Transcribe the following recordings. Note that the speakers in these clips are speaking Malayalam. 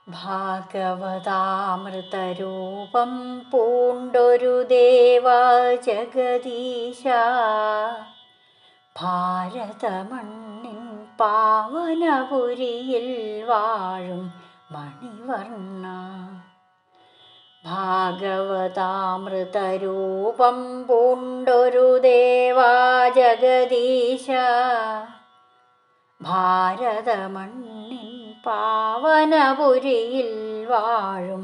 ഭാഗവതാമൃതരൂപം പൂണ്ടൊരു ദേവാ ജഗദീശ, ഭാരതമണ്ണിൻ പാവനപുരിയിൽ വാഴും മണിവർണ്ണ. ഭാഗവതാമൃതരൂപം പൂണ്ടൊരു ദേവാ ജഗദീശ, ഭാരതമണ്ണിൻ പാവനപുരിയിൽ വാഴും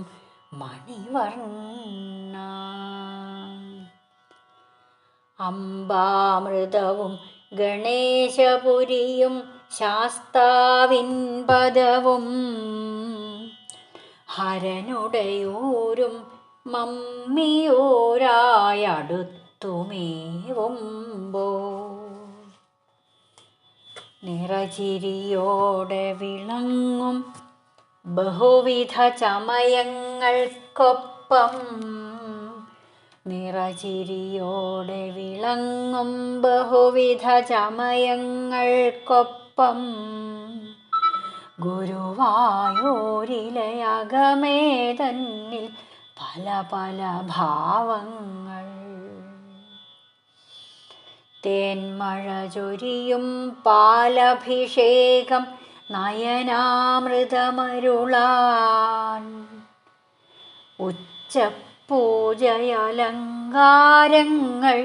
മണിവർണ്ണ. അംബാമൃതവും ഗണേശപുരിയും ശാസ്താവിൻ പദവും ഹരനുടയൂരും മമ്മിയൂരായടുത്തുമേവുമ്പോൾ നിറചിരിയോടെ വിളങ്ങും ബഹുവിധ ചമയങ്ങൾക്കൊപ്പം, നിറചിരിയോടെ വിളങ്ങും ബഹുവിധ ചമയങ്ങൾക്കൊപ്പം, ഗുരുവായൂരിലെ അകമേ തന്നിൽ പല പല ഭാവങ്ങൾ. തേന്മഴ ചൊരിയും പാലഭിഷേകം നയനാമൃതമരുളാൻ, ഉച്ചപൂജയലങ്കാരങ്ങൾ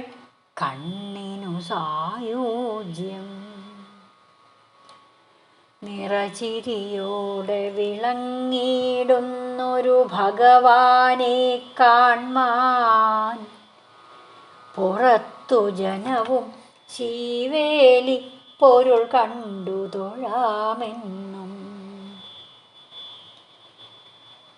കണ്ണിനു സായൂജ്യം. നിറചിരിയോടെ വിളങ്ങിയിടുന്നൊരു ഭഗവാനെ കാൺമാൻ, പുറത്തു ജനവും ശീവേലി പൊരുൾ കണ്ടു തൊഴാമെന്നും.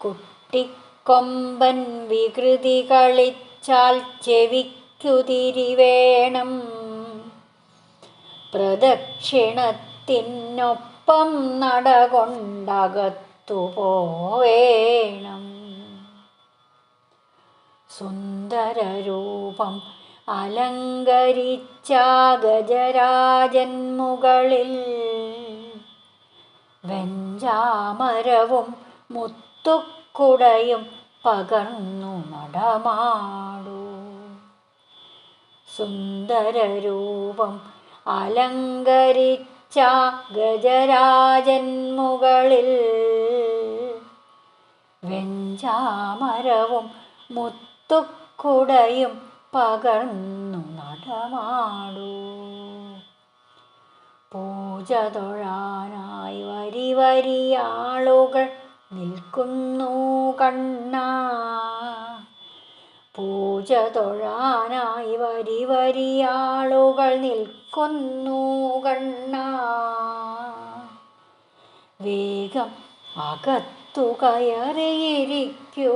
കുട്ടിക്കൊമ്പൻ വികൃതി കളിച്ചാൽ ചെവിക്കുതിരിവേണം, പ്രദക്ഷിണത്തിനൊപ്പം നടകൊണ്ടകത്തു പോവേണം. സുന്ദരരൂപം അലങ്കരിച്ച ഗജരാജൻ മുകളിൽ വെഞ്ചാമരവും മുത്തുക്കുടയും പകർന്നു നടമാടൂ. സുന്ദരരൂപം അലങ്കരിച്ച ഗജരാജൻ മുകളിൽ വെഞ്ചാമരവും മുത്തുക്കുടയും പകർന്നു നടമാടൂ. പൂജ തൊഴാനായി വരി വരിയാളുകൾ നിൽക്കുന്നു കണ്ണാ, പൂജ തൊഴാനായി വരി വരിയാളുകൾ നിൽക്കുന്നു കണ്ണാ. വേഗം അകത്തു കയറിയിരിക്കൂ,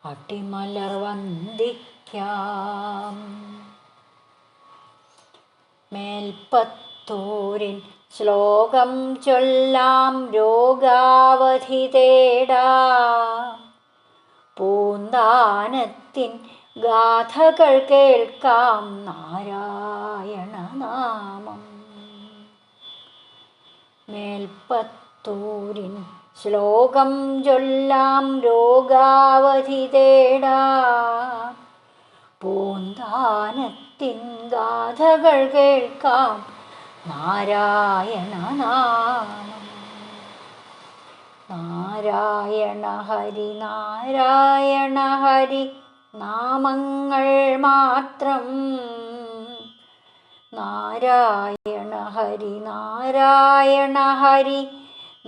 അട്ടിമലർ വന്ദിക്കാം. മേൽപ്പത്തൂരിൻ ശ്ലോകം ചൊല്ലാം, രോഗാവധി തേടാം. പൂന്താനത്തിൻ ഗാഥകൾ കേൾക്കാം, നാരായണ നാമം. മേൽപ്പത്തൂരിൻ ശ്ലോകം ചൊല്ലാം, രോഗാവധി തേടാം. പൂന്താനത്തിൻ ഗാഥകൾ കേൾക്കാം, നാരായണ നാമം. നാരായണ ഹരി നാരായണ ഹരി നാമങ്ങൾ മാത്രം, നാരായണ ഹരി നാരായണ ഹരി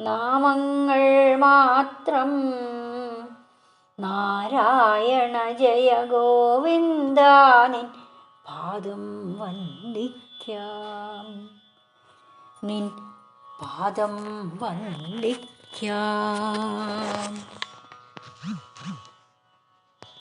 നാമങ്ങൾ മാത്രം. നാരായണ ജയ ഗോവിന്ദ, നിൻ പാദം വന്ദിക്കാം, നിൻ പാദം വന്ദിക്കാം.